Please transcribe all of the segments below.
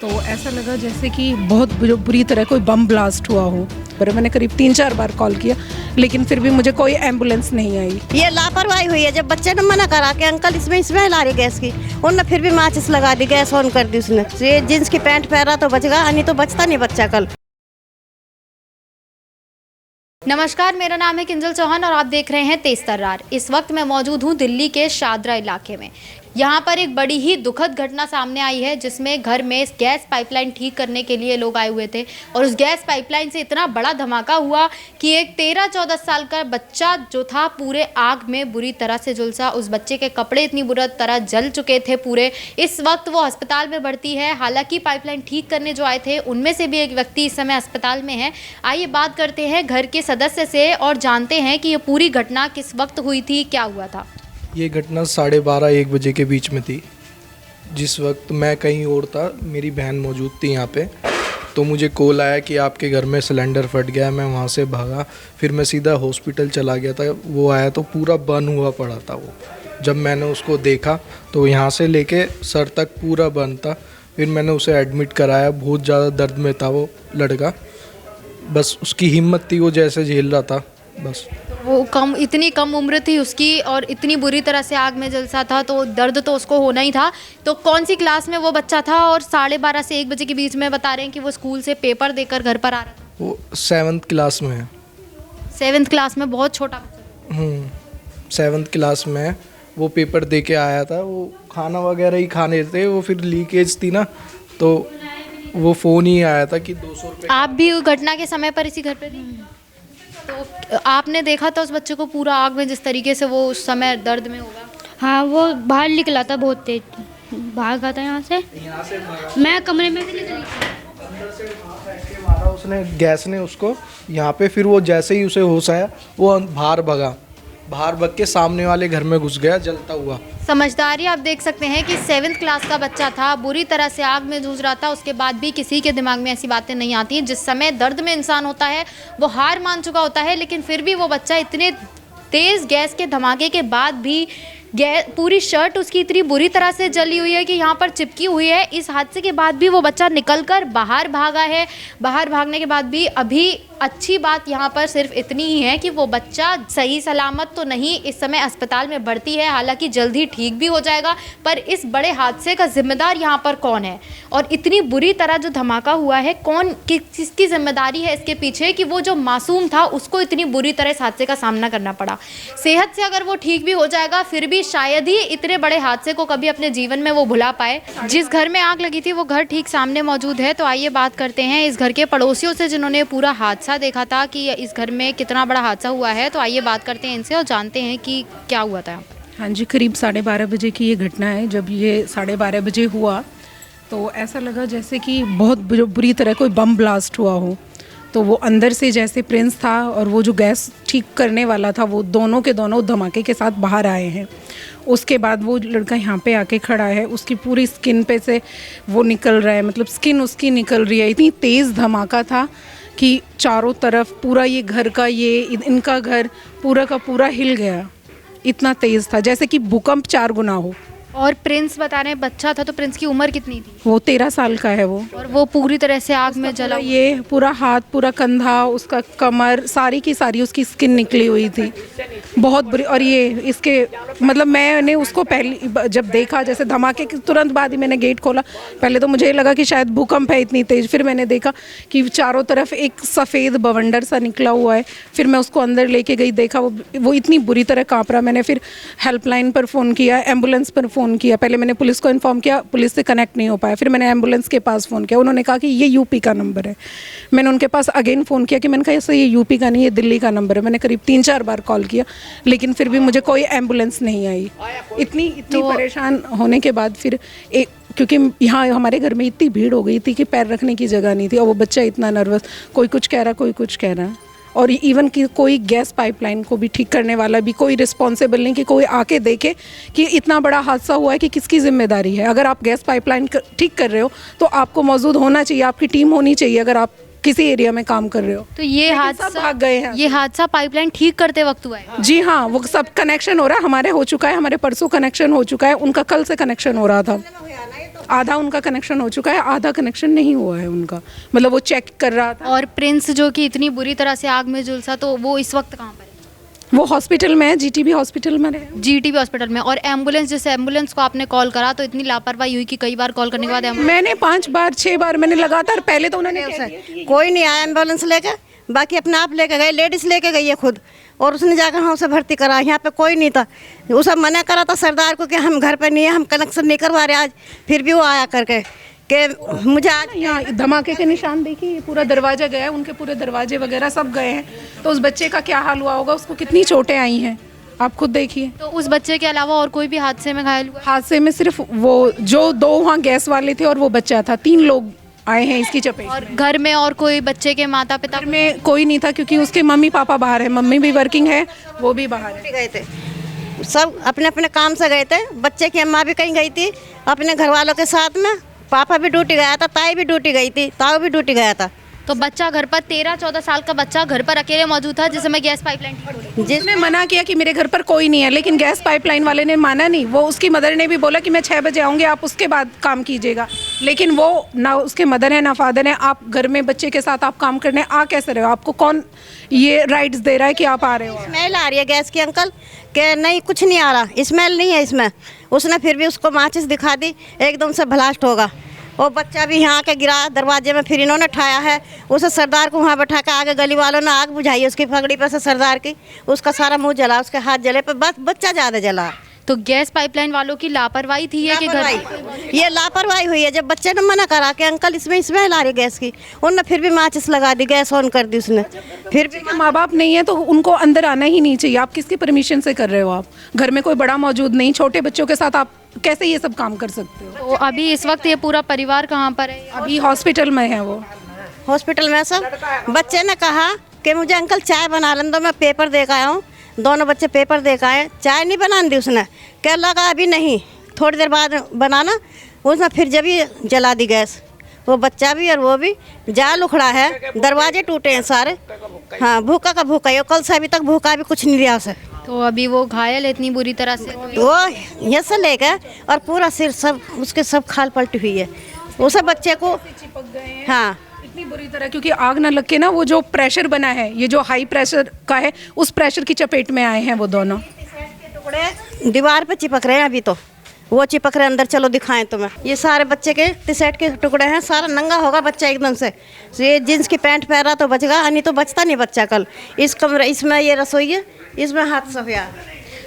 तो ऐसा लगा जैसे कि बहुत बुरी तरह कोई बम ब्लास्ट हुआ हो। पर मैंने करीब 3-4 बार कॉल किया, लेकिन फिर भी मुझे कोई एम्बुलेंस नहीं आई। ये लापरवाही हुई है। जब बच्चे ने मना करा कि अंकल इसमें स्मेल आ रही गैस की, उन्होंने फिर भी माचिस लगा दी, गैस ऑन कर दी उसने। ये जींस की पैंट पहना तो बच गया, नहीं तो बचता नहीं बच्चा कल। नमस्कार, मेरा नाम है किंजल चौहान और आप देख रहे हैं तेज तर्रार। इस वक्त मैं मौजूद हूं दिल्ली के शादरा इलाके में। यहाँ पर एक बड़ी ही दुखद घटना सामने आई है, जिसमें घर में गैस पाइपलाइन ठीक करने के लिए लोग आए हुए थे और उस गैस पाइपलाइन से इतना बड़ा धमाका हुआ कि एक 13-14 साल का बच्चा जो था पूरे आग में बुरी तरह से झुलसा। उस बच्चे के कपड़े इतनी बुरी तरह जल चुके थे पूरे। इस वक्त वो अस्पताल में भर्ती है। हालांकि पाइपलाइन ठीक करने जो आए थे उनमें से भी एक व्यक्ति इस समय अस्पताल में है। आइए बात करते हैं घर के सदस्य से और जानते हैं कि ये पूरी घटना किस वक्त हुई थी, क्या हुआ था। ये घटना 12:30-1 बजे के बीच में थी। जिस वक्त मैं कहीं और था, मेरी बहन मौजूद थी यहाँ पे, तो मुझे कॉल आया कि आपके घर में सिलेंडर फट गया। मैं वहाँ से भागा, फिर मैं सीधा हॉस्पिटल चला गया था। वो आया तो पूरा बंद हुआ पड़ा था वो। जब मैंने उसको देखा तो यहाँ से लेके सर तक पूरा बंद था। फिर मैंने उसे एडमिट कराया। बहुत ज़्यादा दर्द में था वो लड़का, बस उसकी हिम्मत थी, वो जैसे झेल रहा था बस। वो इतनी कम उम्र थी उसकी और इतनी बुरी तरह से आग में झुलसा था, तो दर्द तो उसको होना ही था। तो कौन सी क्लास में वो बच्चा था? और 12:30 से 1 बजे के बीच में बता रहे हैं कि वो स्कूल से पेपर देकर घर पर आ रहा था। वो 7th क्लास में है। 7th क्लास में? बहुत छोटा बच्चा। 7th क्लास में वो पेपर दे के आया था। वो खाना वगैरह ही खाने थे, वो फिर लीकेज थी ना, तो वो फ़ोन ही आया था कि 200 रुपये। आप भी घटना के समय पर इसी घर पे थी? तो आपने देखा था उस बच्चे को पूरा आग में, जिस तरीके से वो उस समय दर्द में होगा? हाँ, वो बाहर निकला था, बहुत तेज भागा था यहाँ से मैं कमरे में भी निकली थी। अंदर से फेंक के मारा उसने, गैस ने उसको यहाँ पे। फिर वो जैसे ही उसे होश आया, वो बाहर भग के सामने वाले घर में घुस गया जलता हुआ। समझदारी आप देख सकते हैं कि 7th क्लास का बच्चा था, बुरी तरह से आग में जूझ रहा था। उसके बाद भी किसी के दिमाग में ऐसी बातें नहीं आती। जिस समय दर्द में इंसान होता है वो हार मान चुका होता है, लेकिन फिर भी वो बच्चा इतने तेज़ गैस के धमाके के बाद भी पूरी शर्ट उसकी इतनी बुरी तरह से जली हुई है कि यहाँ पर चिपकी हुई है। इस हादसे के बाद भी वो बच्चा निकलकर बाहर भागा है। बाहर भागने के बाद भी अभी अच्छी बात यहाँ पर सिर्फ इतनी ही है कि वो बच्चा सही सलामत तो नहीं, इस समय अस्पताल में भर्ती है। हालांकि जल्द ही ठीक भी हो जाएगा। पर इस बड़े हादसे का जिम्मेदार यहाँ पर कौन है और इतनी बुरी तरह जो धमाका हुआ है, किसकी जिम्मेदारी है इसके पीछे कि वो जो मासूम था उसको इतनी बुरी तरह इस हादसे का सामना करना पड़ा। सेहत से अगर वो ठीक भी हो जाएगा, फिर भी शायद ही इतने बड़े हादसे को कभी अपने जीवन में वो भुला पाए। जिस घर में आग लगी थी वो घर ठीक सामने मौजूद है। तो आइए बात करते हैं इस घर के पड़ोसियों से, जिन्होंने पूरा हादसा देखा था कि इस घर में कितना बड़ा हादसा हुआ है। तो आइए बात करते हैं इनसे और जानते हैं कि क्या हुआ था। हाँ जी, करीब 12:30 बजे की ये घटना है। जब ये 12:30 बजे हुआ तो ऐसा लगा जैसे कि बहुत बुरी तरह कोई बम ब्लास्ट हुआ हो। तो वो अंदर से जैसे प्रिंस था और वो जो गैस ठीक करने वाला था, वो दोनों के दोनों धमाके के साथ बाहर आए हैं। उसके बाद वो लड़का यहाँ पे आके खड़ा है, उसकी पूरी स्किन पे से वो निकल रहा है, मतलब स्किन उसकी निकल रही है। इतनी तेज़ धमाका था कि चारों तरफ पूरा ये घर का, ये इनका घर पूरा का पूरा हिल गया। इतना तेज़ था जैसे कि भूकंप 4 गुना हो। और प्रिंस बता रहे हैं बच्चा था, तो प्रिंस की उम्र कितनी थी? वो 13 साल का है वो। और वो पूरी तरह से आग में जला। ये पूरा हाथ, पूरा कंधा, उसका कमर, सारी की सारी उसकी स्किन निकली हुई थी, बहुत बुरी। और ये इसके मतलब मैंने उसको पहली जब देखा, जैसे धमाके के तुरंत बाद ही मैंने गेट खोला, पहले तो मुझे लगा कि शायद भूकंप है इतनी तेज़। फिर मैंने देखा कि चारों तरफ एक सफ़ेद बवंडर सा निकला हुआ है। फिर मैं उसको अंदर लेके गई, देखा वो इतनी बुरी तरह काँप रहा। मैंने फिर हेल्पलाइन पर फ़ोन किया, एम्बुलेंस पर फ़ोन किया। पहले मैंने पुलिस को इन्फॉर्म किया, पुलिस से कनेक्ट नहीं हो पाया। फिर मैंने एम्बुलेंस के पास फ़ोन किया, उन्होंने कहा कि ये यूपी का नंबर है। मैंने उनके पास अगेन फ़ोन किया कि मैंने कहा ऐसे ये यूपी का नहीं, ये दिल्ली का नंबर है। मैंने करीब 3-4 बार कॉल किया, लेकिन फिर भी मुझे कोई एम्बुलेंस नहीं आई। इतनी परेशान होने के बाद फिर क्योंकि यहाँ हमारे घर में इतनी भीड़ हो गई थी कि पैर रखने की जगह नहीं थी। और वो बच्चा इतना नर्वस, कोई कुछ कह रहा, कोई कुछ कह रहा। और इवन कि कोई गैस पाइपलाइन को भी ठीक करने वाला भी कोई रिस्पॉन्सिबल नहीं कि कोई आके देखे कि इतना बड़ा हादसा हुआ है कि किसकी जिम्मेदारी है। अगर आप गैस पाइपलाइन ठीक कर रहे हो तो आपको मौजूद होना चाहिए, आपकी टीम होनी चाहिए अगर आप किसी एरिया में काम कर रहे हो। तो ये हादसा भाग गए हैं। ये हादसा पाइपलाइन ठीक करते वक्त हुआ है? जी हाँ, वो सब कनेक्शन हो रहा है, हमारे हो चुका है, हमारे परसों कनेक्शन हो चुका है, उनका कल से कनेक्शन हो रहा था। आधा उनका कनेक्शन हो चुका है, आधा कनेक्शन नहीं हुआ है उनका, मतलब वो चेक कर रहा था। और प्रिंस जो कि इतनी बुरी तरह से आग में झुलसा, तो वो इस वक्त कहाँ पर है? वो हॉस्पिटल में है, जीटीबी हॉस्पिटल में है। जीटीबी हॉस्पिटल में। और एम्बुलेंस, जिस एम्बुलेंस को आपने कॉल करा तो इतनी लापरवाही हुई कि कई बार कॉल करने के बाद मैंने 5 बार 6 बार मैंने लगातार, पहले तो उन्होंने कह दिया कि कोई नहीं आया एम्बुलेंस लेके, बाकी अपने आप लेके गए, लेडीज लेके गई है खुद, और उसने जाकर हम उसे भर्ती करा। यहाँ पे कोई नहीं था, उसे मना करा था सरदार को कि हम घर पे नहीं है, हम कनेक्शन नहीं करवा रहे आज, फिर भी वो आया करके कि मुझे आज यहाँ धमाके के निशान देखिए, ये पूरा दरवाजा गया है, उनके पूरे दरवाजे वगैरह सब गए हैं। तो उस बच्चे का क्या हाल हुआ होगा, उसको कितनी चोटें आई हैं आप खुद देखिए। तो उस बच्चे के अलावा और कोई भी हादसे में घायल हुआ? हादसे में सिर्फ वो जो 2 वहाँ गैस वाले थे और वो बच्चा था, 3 लोग आए हैं इसकी चपेट में। और घर में और कोई बच्चे के माता पिता? घर में कोई नहीं था क्योंकि उसके मम्मी पापा बाहर है, मम्मी भी वर्किंग है, वो भी बाहर है। गए थे, सब अपने अपने काम से गए थे। बच्चे की अम्मा भी कहीं गई थी अपने घर वालों के साथ में, पापा भी ड्यूटी गया था, ताई भी ड्यूटी गई थी, ताऊ भी ड्यूटी गया था। तो बच्चा घर पर 13-14 साल का बच्चा घर पर अकेले मौजूद था जिस समय गैस पाइपलाइन ठीक हो रही थी। जिसने मना किया कि मेरे घर पर कोई नहीं है, लेकिन गैस पाइपलाइन वाले ने माना नहीं। वो उसकी मदर ने भी बोला कि मैं 6 बजे आऊँगी, आप उसके बाद काम कीजिएगा, लेकिन वो ना उसके मदर है ना फादर है। आप घर में बच्चे के साथ आप काम करने आ कैसे रहे हो? आपको कौन ये राइट्स दे रहा है कि आप आ रहे हो? स्मेल आ रही है गैस की अंकल, कि नहीं कुछ नहीं आ रहा, स्मेल नहीं है इसमें। उसने फिर भी उसको माचिस दिखा दी, एकदम से ब्लास्ट होगा। वो बच्चा भी यहाँ के गिरा दरवाजे में, फिर इन्होंने उठाया है उसे, सरदार को वहाँ बैठा के आगे गली वालों ने आग बुझाई उसकी पगड़ी पर से सरदार की, उसका सारा मुंह जला, उसके हाथ जले, पर बस बच्चा ज़्यादा जला। तो गैस पाइपलाइन वालों की लापरवाही थी ये कि घर ये लापरवाही हुई है। जब बच्चे ने मना करा कि अंकल इसमें स्मेल आ रही गैस की, उनने फिर भी माचिस लगा दी, गैस ऑन कर दी उसने। फिर भी माँ बाप नहीं है तो उनको अंदर आना ही नहीं चाहिए। आप किसकी परमिशन से कर रहे हो? आप घर में कोई बड़ा मौजूद नहीं, छोटे बच्चों के साथ आप कैसे ये सब काम कर सकते हो? तो अभी इस वक्त ये पूरा परिवार कहाँ पर है? अभी हॉस्पिटल में है वो। हॉस्पिटल में सब बच्चे ने कहा कि मुझे अंकल चाय बना लें दो, मैं पेपर दे के आया हूँ। दोनों बच्चे पेपर दे के आए, चाय नहीं बना दी उसने, कह लगा अभी नहीं, थोड़ी देर बाद बनाना। उसने फिर जब ही जला दी गैस, वो बच्चा भी और वो भी। जाल उखड़ा है, दरवाजे टूटे हैं सारे। हाँ, भूखा का भूखा है, कल से अभी तक भूखा भी कुछ नहीं लिया उसे। तो अभी वो घायल है इतनी बुरी तरह से? वो ये से लेकर और पूरा सिर सब उसके सब खाल पलटी हुई है। उसे बच्चे को चिपक गए हैं हाँ इतनी बुरी तरह, क्योंकि आग ना लग के ना, वो जो प्रेशर बना है, ये जो हाई प्रेशर का है, उस प्रेशर की चपेट में आए हैं वो दोनों। टुकड़े दीवार पे चिपक रहे हैं अभी, तो वो चिपक रहे अंदर। चलो दिखाएं तुम्हें, ये सारे बच्चे के टी-शर्ट के टुकड़े हैं, सारा नंगा होगा बच्चा एकदम से। ये जींस की पैंट पहना तो बच गया, नहीं तो बचता नहीं बच्चा कल। इस कमरे, इसमें ये रसोई है, इसमें हाथ सफिया।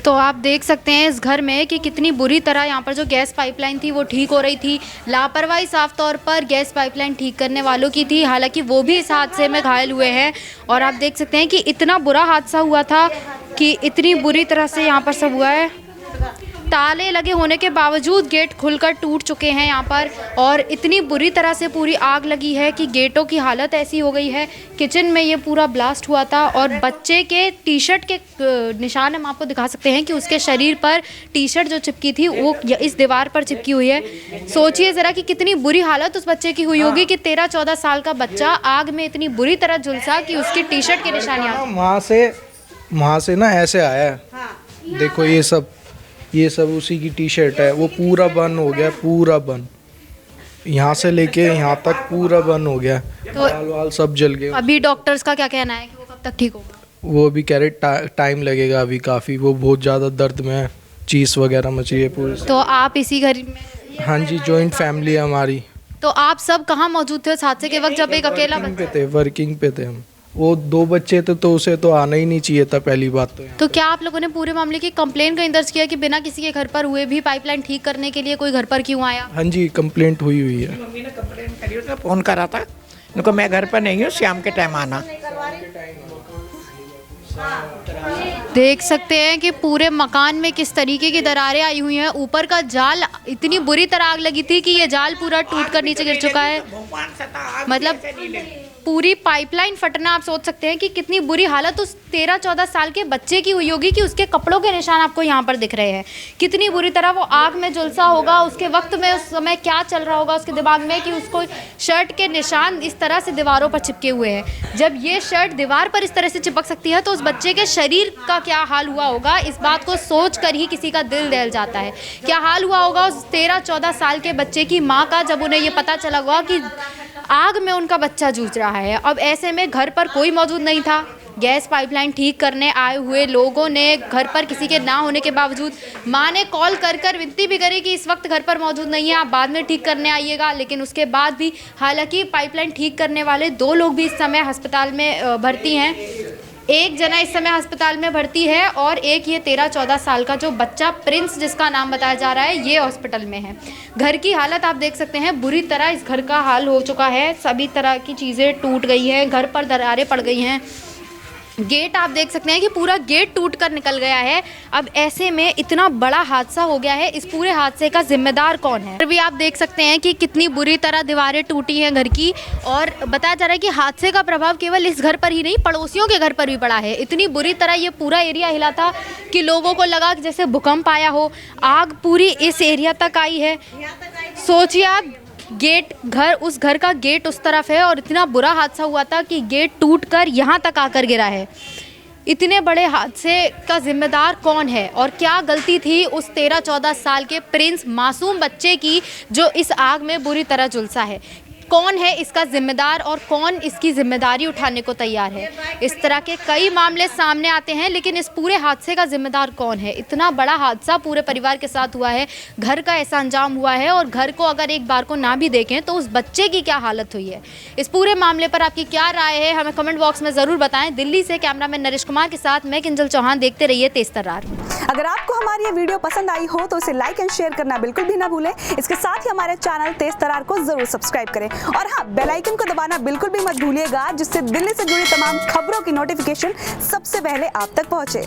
तो आप देख सकते हैं इस घर में कि कितनी बुरी तरह यहाँ पर जो गैस पाइपलाइन थी वो ठीक हो रही थी। लापरवाही साफ तौर पर गैस पाइपलाइन ठीक करने वालों की थी, हालांकि वो भी इस हादसे में घायल हुए हैं। और आप देख सकते हैं कि इतना बुरा हादसा हुआ था कि इतनी बुरी तरह से यहाँ पर सब हुआ है। ताले लगे होने के बावजूद गेट खुलकर टूट चुके हैं यहाँ पर, और इतनी बुरी तरह से पूरी आग लगी है कि गेटों की हालत ऐसी हो गई है। किचन में ये पूरा ब्लास्ट हुआ था, और बच्चे के टी शर्ट के निशान हम आपको दिखा सकते हैं कि उसके शरीर पर टी शर्ट जो चिपकी थी वो इस दीवार पर चिपकी हुई है। सोचिए ज़रा कि कितनी बुरी हालत उस बच्चे की हुई होगी कि 13-14 साल का बच्चा आग में इतनी बुरी तरह झुलसा कि उसकी टी शर्ट के निशान यहाँ। वहाँ से ना ऐसे आया है, देखो ये सब उसी की टी शर्ट है। वो पूरा बंद हो गया, पूरा बंद, यहाँ से लेके यहाँ तक पूरा बंद हो गया, बाल वाल सब जल गए। अभी डॉक्टर्स का क्या कहना है कि वो कब तक ठीक होगा? वो भी कह रहे टाइम लगेगा अभी काफ़ी, वो बहुत ज़्यादा दर्द में है, चीज़ वगैरह मची है पूरी। तो आप इसी घर में? हाँ जी, जॉइंट फैमिली है हमारी। तो आप सब कहाँ मौजूद थे उस हादसे के वक्त जब एक अकेला बच्चा? वर्किंग पे थे हम। वो 2 बच्चे थे तो उसे तो आना ही नहीं चाहिए था पहली बात तो। तो क्या आप लोगों ने पूरे मामले की कंप्लेंट कहीं दर्ज किया कि बिना किसी के घर पर हुए भी पाइपलाइन ठीक करने के लिए कोई घर पर क्यों आया? हाँ जी, कंप्लेंट हुई है। मम्मी ने कंप्लेंट करी, उसने फ़ोन करा था, उनको मैं घर पर नहीं हूँ, शाम के टाइम आना। देख सकते हैं कि पूरे मकान में किस तरीके की दरारें आई हुई हैं। ऊपर का जाल, इतनी बुरी तरह आग लगी थी कि ये जाल पूरा टूटकर नीचे गिर चुका है। मतलब पूरी पाइपलाइन फटना, आप सोच सकते हैं कि कितनी बुरी हालत उस 13-14 साल के बच्चे की हुई होगी कि उसके कपड़ों के निशान आपको यहाँ पर दिख रहे हैं। कितनी बुरी तरह वो आग में झुलसा होगा, उसके वक्त में उस समय क्या चल रहा होगा उसके दिमाग में कि उसको शर्ट के निशान इस तरह से दीवारों पर चिपके हुए हैं। जब ये शर्ट दीवार पर इस तरह से चिपक सकती है तो उस बच्चे के शरीर शरीर का क्या हाल हुआ होगा, इस बात को सोच कर ही किसी का दिल दहल जाता है। क्या हाल हुआ होगा उस 13-14 साल के बच्चे की माँ का, जब उन्हें ये पता चला होगा कि आग में उनका बच्चा जूझ रहा है। अब ऐसे में घर पर कोई मौजूद नहीं था। गैस पाइपलाइन ठीक करने आए हुए लोगों ने घर पर किसी के ना होने के बावजूद मां ने कॉल कर विनती भी करी कि इस वक्त घर पर मौजूद नहीं है, आप बाद में ठीक करने आइएगा। लेकिन उसके बाद भी, हालांकि पाइपलाइन ठीक करने वाले 2 लोग भी इस समय अस्पताल में भर्ती हैं। एक जना इस समय अस्पताल में भर्ती है और एक ये 13-14 साल का जो बच्चा प्रिंस, जिसका नाम बताया जा रहा है, ये हॉस्पिटल में है। घर की हालत आप देख सकते हैं, बुरी तरह इस घर का हाल हो चुका है। सभी तरह की चीज़ें टूट गई हैं, घर पर दरारें पड़ गई हैं। गेट आप देख सकते हैं कि पूरा गेट टूट कर निकल गया है। अब ऐसे में इतना बड़ा हादसा हो गया है, इस पूरे हादसे का जिम्मेदार कौन है? फिर भी आप देख सकते हैं कि कितनी बुरी तरह दीवारें टूटी हैं घर की, और बताया जा रहा है कि हादसे का प्रभाव केवल इस घर पर ही नहीं, पड़ोसियों के घर पर भी पड़ा है। इतनी बुरी तरह ये पूरा एरिया हिला था कि लोगों को लगा कि जैसे भूकंप आया हो। आग पूरी इस एरिया तक आई है। सोचिए आप, उस घर का गेट उस तरफ है और इतना बुरा हादसा हुआ था कि गेट टूटकर यहाँ तक आकर गिरा है। इतने बड़े हादसे का जिम्मेदार कौन है और क्या गलती थी उस 13-14 साल के प्रिंस मासूम बच्चे की, जो इस आग में बुरी तरह झुलसा है? कौन है इसका जिम्मेदार और कौन इसकी जिम्मेदारी उठाने को तैयार है? इस तरह के कई मामले सामने आते हैं, लेकिन इस पूरे हादसे का जिम्मेदार कौन है? इतना बड़ा हादसा पूरे परिवार के साथ हुआ है, घर का ऐसा अंजाम हुआ है, और घर को अगर एक बार को ना भी देखें तो उस बच्चे की क्या हालत हुई है। इस पूरे मामले पर आपकी क्या राय है, हमें कमेंट बॉक्स में ज़रूर बताएं। दिल्ली से कैमरामैन नरेश कुमार के साथ मैं किंजल चौहान। देखते रहिए तेज तर्रार। अगर आपको हमारी ये वीडियो पसंद आई हो तो इसे लाइक एंड शेयर करना बिल्कुल भी ना भूलें। इसके साथ ही हमारे चैनल तेज तर्रार को जरूर सब्सक्राइब करें, और हाँ, बेल आइकन को दबाना बिल्कुल भी मत भूलिएगा, जिससे दिल्ली से जुड़ी तमाम खबरों की नोटिफिकेशन सबसे पहले आप तक पहुंचे।